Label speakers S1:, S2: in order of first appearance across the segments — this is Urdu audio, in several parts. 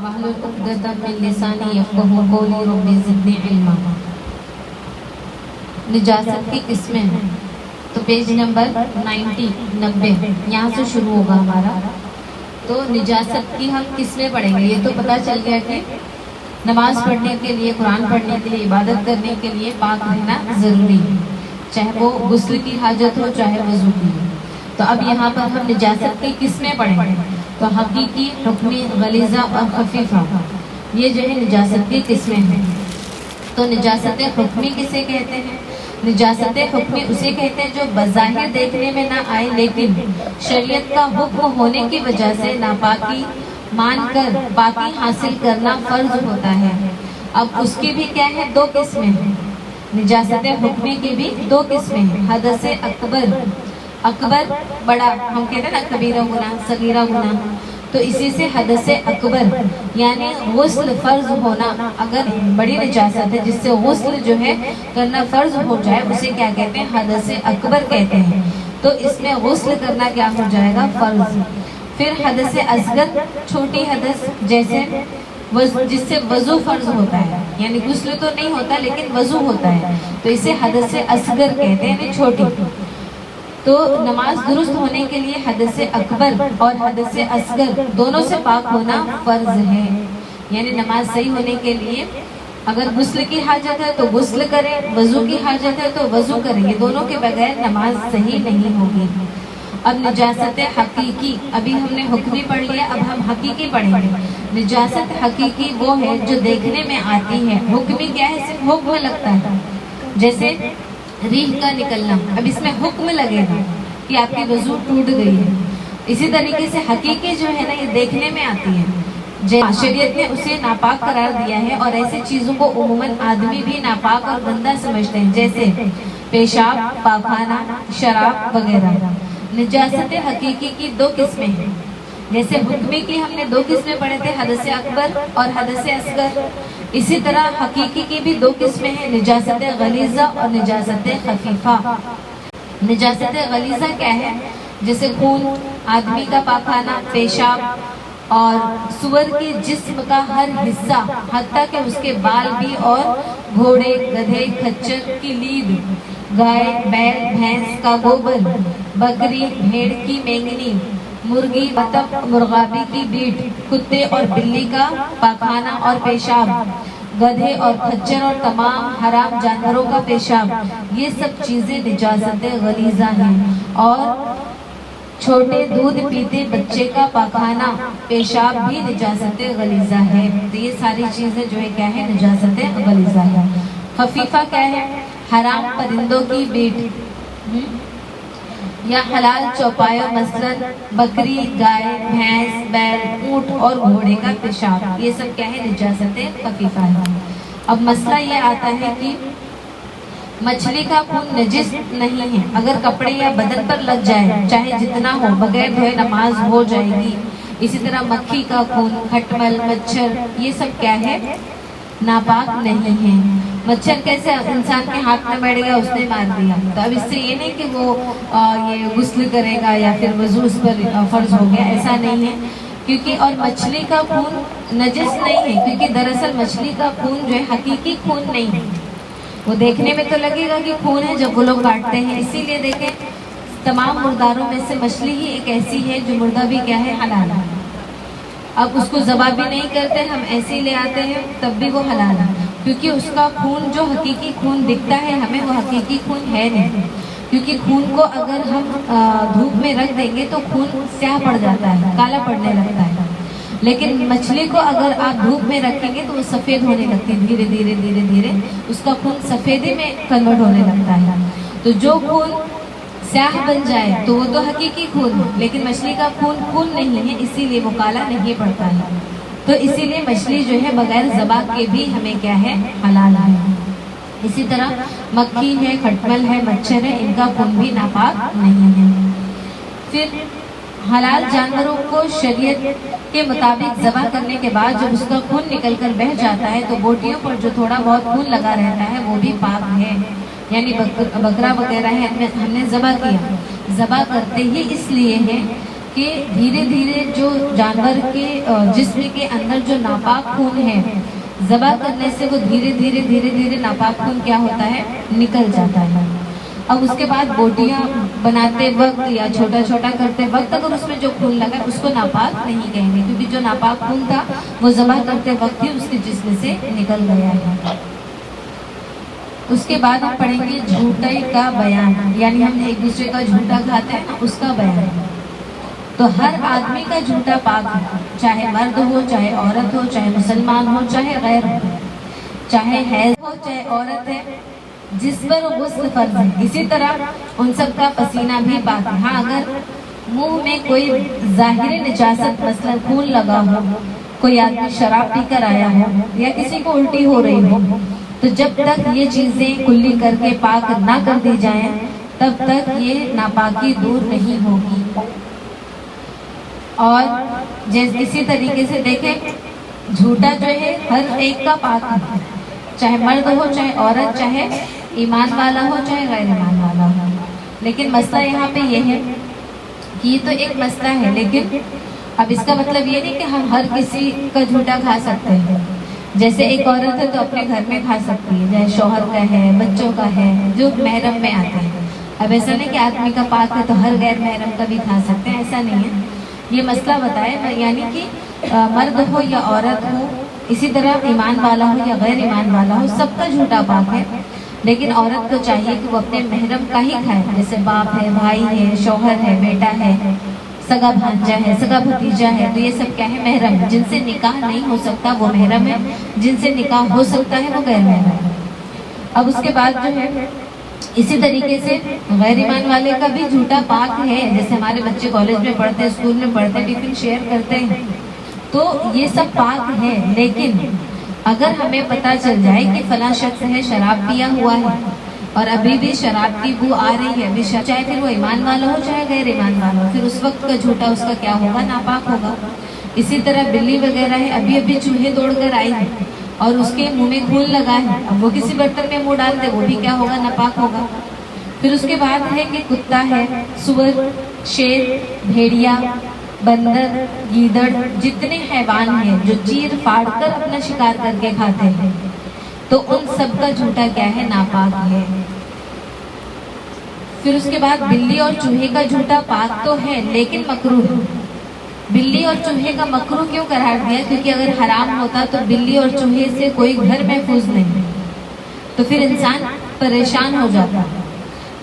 S1: واحلل عقدۃ من لسانی یفقہوا قولی رب زدنی علما۔ نجاست کی قسمیں ہیں تو پیج نمبر 90 یہاں سے شروع ہوگا ہمارا۔ تو نجاست کی ہم قسمیں پڑھیں گے۔ یہ تو پتہ چل گیا کہ نماز پڑھنے کے لیے، قرآن پڑھنے کے لیے، عبادت کرنے کے لیے پاک رہنا ضروری ہے، چاہے وہ غسل کی حاجت ہو چاہے وضو کی ہو۔ تو اب یہاں پر ہم نجاست کی قسمیں پڑھیں گے۔ تو حقیقی، حکمی، غلیظہ اور خفیفہ، یہ جو ہے نجاست کی قسمیں ہیں۔ تو نجاست حکمی کسے کہتے ہیں؟ نجاست حکمی اسے کہتے ہیں جو بظاہر دیکھنے میں نہ آئے لیکن شریعت کا حکم ہونے کی وجہ سے ناپاکی مان کر پاکی حاصل کرنا فرض ہوتا ہے۔ اب اس کی بھی کیا ہے؟ دو قسمیں ہیں۔ نجاست حکمی کی بھی دو قسمیں ہیں۔ حدث اکبر بڑا، ہم کہتے ہیں نا کبیرہ گناہ، صغیرہ گناہ، تو اسی سے حدث اکبر یعنی غسل فرض ہونا، اگر بڑی نجاست ہے جس سے غسل جو ہے کرنا فرض ہو جائے اسے کیا کہتے ہیں؟ حدث اکبر کہتے ہیں۔ تو اس میں غسل کرنا کیا ہو جائے گا؟ فرض۔ پھر حدث اصغر، چھوٹی حدث، جیسے جس سے وضو فرض ہوتا ہے، یعنی غسل تو نہیں ہوتا لیکن وضو ہوتا ہے، تو اسے حدث اصغر کہتے ہیں، یعنی چھوٹی۔ تو نماز درست ہونے کے لیے حدث اکبر اور حدث اصغر دونوں سے پاک ہونا فرض ہے۔ یعنی نماز صحیح ہونے کے لیے اگر غسل کی حاجت ہے تو غسل کریں، وضو کی حاجت ہے تو وضو کریں، یہ دونوں کے بغیر نماز صحیح نہیں ہوگی۔ اب نجاست حقیقی، ابھی ہم نے حکمی پڑھ لیا، اب ہم حقیقی پڑھیں گے۔ نجاست حقیقی وہ ہے جو دیکھنے میں آتی ہے، حکمی کیا ہے؟ صرف حکم لگتا ہے، جیسے ریح کا نکلنا، اب اس میں حکم لگے گا کہ آپ کی وضو ٹوٹ گئی ہے۔ اسی طریقے سے حقیقی جو ہے نا یہ دیکھنے میں آتی ہے، شریعت نے اسے ناپاک قرار دیا ہے، اور ایسی چیزوں کو عموماً آدمی بھی ناپاک اور گندہ سمجھتے ہیں، جیسے پیشاب، پاخانہ، شراب وغیرہ۔ نجاست حقیقی کی دو قسمیں ہیں، جیسے حکمی کی ہم نے دو قسمیں پڑھے تھے، حدث اکبر اور حدث اصغر، اسی طرح حقیقی کی بھی دو قسمیں ہیں، نجاست غلیظہ اور نجاست خفیفہ۔ نجاست غلیظہ کیا ہے؟ جیسے خون، آدمی کا پاخانہ، پیشاب اور سور کے جسم کا ہر حصہ، حتیٰ کہ اس کے بال بھی، اور گھوڑے، گدھے، کھچر کی لید، گائے، بیل، بھینس کا گوبر، بکری، بھیڑ کی مینگنی، مرغی، بطخ، مرغابی کی بیٹ، کتے اور بلی کا پاخانہ اور پیشاب، گدھے اور کھچر اور تمام حرام جانوروں کا پیشاب، یہ سب چیزیں نجاست غلیظہ ہیں۔ اور چھوٹے دودھ پیتے بچے کا پاخانہ، پیشاب بھی نجاست غلیظہ ہے۔ تو یہ ساری چیزیں جو ہے کیا ہے؟ نجاست غلیظہ ہے۔ خفیفہ کیا ہے؟ حرام پرندوں کی بیٹ یا حلال چوپایوں، مثلا بکری، گائے، بھینس، بیل، اونٹ اور گھوڑے کا پیشاب، یہ سب کیا ہے؟ نجاست خفیفہ ہے۔ اب مسئلہ یہ آتا ہے کہ مچھلی کا خون نجس نہیں ہے، اگر کپڑے یا بدن پر لگ جائے چاہے جتنا ہو، بغیر دھوئے نماز ہو جائے گی۔ اسی طرح مکھی کا خون، کھٹمل، مچھر، یہ سب کیا ہے؟ ناپاک نہیں ہے۔ مچھر کیسے؟ انسان کے ہاتھ میں بیٹھ گیا، اس نے مار دیا، تو اب اس سے یہ نہیں کہ وہ یہ غسل کرے گا یا پھر وضو اس پر فرض ہو گیا، ایسا نہیں ہے، کیونکہ اور مچھلی کا خون نجس نہیں ہے، کیونکہ دراصل مچھلی کا خون جو ہے حقیقی خون نہیں ہے، وہ دیکھنے میں تو لگے گا کہ خون ہے جب وہ لوگ کاٹتے ہیں، اسی لیے دیکھیں تمام مرداروں میں سے مچھلی ہی ایک ایسی ہے جو مردہ بھی کیا ہے؟ حلال ہے۔ اب اس کو ذبح بھی نہیں کرتے، ہم ایسے لے آتے ہیں تب بھی وہ حلال ہے، کیونکہ اس کا خون جو حقیقی خون دکھتا ہے ہمیں، وہ حقیقی خون ہے نہیں، کیونکہ خون کو اگر ہم دھوپ میں رکھ دیں گے تو خون سیاہ پڑ جاتا ہے، کالا پڑنے لگتا ہے، لیکن مچھلی کو اگر آپ دھوپ میں رکھیں گے تو وہ سفید ہونے لگتی ہے، دھیرے دھیرے دھیرے دھیرے اس کا خون سفیدی میں کنورٹ ہونے لگتا ہے۔ تو جو خون سیاہ بن جائے تو وہ تو حقیقی خون ہے، لیکن مچھلی کا خون نہیں ہے، اسی لیے وہ کالا نہیں پڑتا ہے۔ تو اسی لیے مچھلی جو ہے بغیر ذبح کے بھی ہمیں کیا ہے؟ حلال ہے۔ اسی طرح مکھی ہے، کھٹمل ہے، مچھر ہے، ان کا خون بھی ناپاک نہیں ہے۔ پھر حلال جانوروں کو شریعت کے مطابق ذبح کرنے کے بعد جب اس کا خون نکل کر بہہ جاتا ہے تو بوٹیوں پر جو تھوڑا بہت خون لگا رہتا ہے وہ بھی پاک ہے، یعنی بکرا وغیرہ ہے ہم نے ذبح کیا، ذبح کرتے ہی اس لیے ہے کہ دھیرے دھیرے جو جانور کے جسم کے اندر جو ناپاک خون ہے ذبح کرنے سے وہ دھیرے دھیرے ناپاک خون کیا ہوتا ہے نکل جاتا ہے. اب اس کے بعد بوٹیاں بناتے وقت یا چھوٹا چھوٹا کرتے وقت اگر اس میں جو خون لگا اس کو ناپاک نہیں کہیں گے، کیونکہ جو ناپاک خون تھا وہ ذبح کرتے وقت ہی اس کے جسم سے نکل گیا ہے. اس کے بعد ہم پڑھیں گے جھوٹے کا بیان، یعنی ہم ایک دوسرے کا جھوٹا کھاتے ہیں نا اس کا بیان. تو ہر آدمی کا جھوٹا پاک ہے، چاہے مرد ہو چاہے عورت ہو، چاہے مسلمان ہو چاہے غیر ہو، چاہے حیض ہو چاہے عورت ہے، جس پر غسل فرض ہے. اسی طرح ان سب کا پسینہ بھی پاک ہے. ہاں اگر منہ میں کوئی ظاہر نجاست مثلا خون لگا ہو، کوئی آدمی شراب پی کر آیا ہو یا کسی کو الٹی ہو رہی ہو، تو جب تک یہ چیزیں کلی کر کے پاک نہ کر دی جائیں تب تک یہ ناپاکی دور نہیں ہوگی. اور اسی طریقے سے دیکھیں جھوٹا جو ہے ہر ایک کا پاک ہے، چاہے مرد ہو چاہے عورت، چاہے ایمان والا ہو چاہے غیر ایمان والا ہو. لیکن مسئلہ یہاں پہ یہ ہے کہ یہ تو ایک مسئلہ ہے، لیکن اب اس کا مطلب یہ نہیں کہ ہم ہر کسی کا جھوٹا کھا سکتے ہیں. جیسے ایک عورت ہے تو اپنے گھر میں کھا سکتی ہے، چاہے شوہر کا ہے، بچوں کا ہے، جو محرم میں آتے ہیں. اب ایسا نہیں کہ آدمی کا پاک ہے تو ہر غیر محرم کا بھی کھا سکتے ہیں، ایسا نہیں ہے. یہ مسئلہ بتائے یعنی کہ مرد ہو یا عورت ہو، اسی طرح ایمان والا ہو یا غیر ایمان والا ہو، سب کا جھوٹا پاک ہے. لیکن عورت کو چاہیے کہ وہ اپنے محرم کا ہی کھائے، جیسے باپ ہے، بھائی ہے، شوہر ہے، بیٹا ہے، سگا بھانجا ہے، سگا بھتیجا ہے، تو یہ سب کیا ہے محرم. جن سے نکاح نہیں ہو سکتا وہ محرم ہے، جن سے نکاح ہو سکتا ہے وہ غیر محرم ہے. اب اس کے بعد جو ہے اسی طریقے سے غیر ایمان والے کا بھی جھوٹا پاک ہے. جیسے ہمارے بچے کالج میں پڑھتے ہیں، اسکول میں پڑھتے ہیں، ٹفن شیئر کرتے ہیں، تو یہ سب پاک ہے. لیکن اگر ہمیں پتہ چل جائے کہ فلاں شخص ہے شراب پیا ہوا ہے اور ابھی بھی شراب کی بو آ رہی ہے، چاہے پھر وہ ایمان والا ہو چاہے غیر ایمان والا ہو، پھر اس وقت کا جھوٹا اس کا کیا ہوگا ناپاک ہوگا. اسی طرح بلی وغیرہ ہے، ابھی چوہے دوڑ کر آئی ہے اور اس کے منہ میں خون لگا ہے، اب وہ کسی برتن میں منہ ڈال دے وہ بھی کیا ہوگا ناپاک ہوگا. پھر اس کے بعد ہے کہ کتا ہے، سور، شیر، بھیڑیا، بندر، گیدڑ، جتنے حیوان ہیں جو چیر پھاڑ کر اپنا شکار کر کے کھاتے ہیں، تو ان سب کا جھوٹا کیا ہے ناپاک ہے. پھر اس کے بعد بلی اور چوہے کا جھوٹا پاک تو ہے لیکن مکروہ ہے. بلی اور چوہے کا مکروہ کیوں قرار دیا؟ کیونکہ اگر حرام ہوتا تو بلی اور چوہے سے کوئی گھر محفوظ نہیں، تو پھر انسان پریشان ہو جاتا.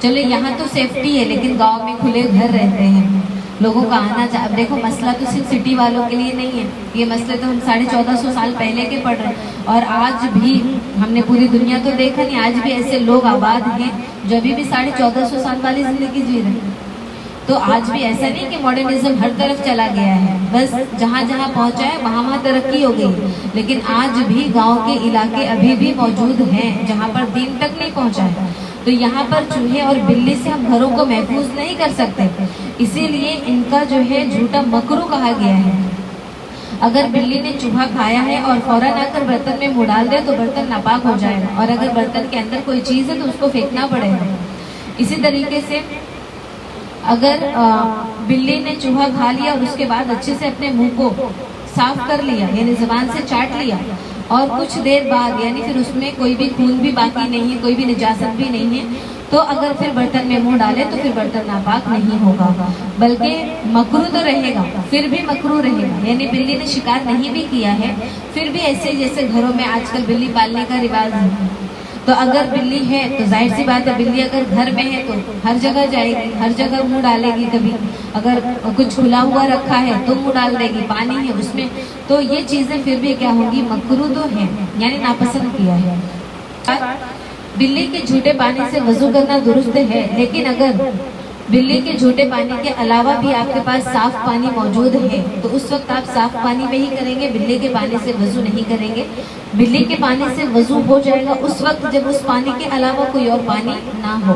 S1: چلو یہاں تو سیفٹی ہے، لیکن گاؤں میں کھلے گھر رہتے ہیں، لوگوں کا آنا اب دیکھو مسئلہ تو صرف سٹی والوں کے لیے نہیں ہے، یہ مسئلے تو ہم 1450 سال پہلے کے پڑھ رہے ہیں. اور آج بھی ہم نے پوری دنیا تو دیکھا نہیں، آج بھی ایسے لوگ آباد ہیں جو ابھی بھی 1450 سال والی زندگی جی رہے ہیں. تو آج بھی ایسا نہیں کہ ماڈرنزم ہر طرف چلا گیا ہے، بس جہاں جہاں پہنچا ہے وہاں ترقی ہو گئی. لیکن آج بھی گاؤں کے علاقے ابھی بھی موجود ہیں جہاں پر دین تک نہیں پہنچا ہے. تو یہاں پر چوہے اور بلی سے ہم گھروں کو محفوظ نہیں کر سکتے، اسی لیے ان کا جو ہے جھوٹا مکروہ کہا گیا ہے. اگر بلی نے چوہا کھایا ہے اور فوراً آ کر برتن میں منہ ڈال دے تو برتن ناپاک ہو جائے گا، اور اگر برتن کے اندر کوئی چیز ہے تو اس کو پھینکنا پڑے گا. اسی طریقے سے اگر بلی نے چوہا کھا لیا اور اس کے بعد اچھے سے اپنے منہ کو صاف کر لیا، یعنی زبان سے چاٹ لیا، اور کچھ دیر بعد یعنی پھر اس میں کوئی بھی خون بھی باقی نہیں ہے، کوئی بھی نجاست بھی نہیں ہے، تو اگر پھر برتن میں منہ ڈالے تو پھر برتن ناپاک نہیں ہوگا، بلکہ مکروہ تو رہے گا، پھر بھی مکروہ رہے گا. یعنی بلی نے شکار نہیں بھی کیا ہے پھر بھی ایسے جیسے گھروں میں آج کل بلی پالنے کا رواج ہے، تو اگر بلی ہے تو ظاہر سی بات ہے بلی اگر گھر میں ہے تو ہر جگہ جائے گی، ہر جگہ منہ ڈالے گی. کبھی اگر کچھ کھلا ہوا رکھا ہے تو منہ ڈال دے گی، پانی ہے اس میں، تو یہ چیزیں پھر بھی کیا ہوگی مکروہ تو ہیں، یعنی ناپسند کیا ہے. بلی کے جھوٹے پانی سے وضو کرنا درست ہے، لیکن اگر بلی کے جھوٹے پانی کے علاوہ بھی آپ کے پاس صاف پانی موجود ہے تو اس وقت آپ صاف پانی میں ہی کریں گے، بلی کے پانی سے وضو نہیں کریں گے. بلی کے پانی سے وضو ہو جائے گا اس وقت جب اس پانی کے علاوہ کوئی اور پانی نہ ہو.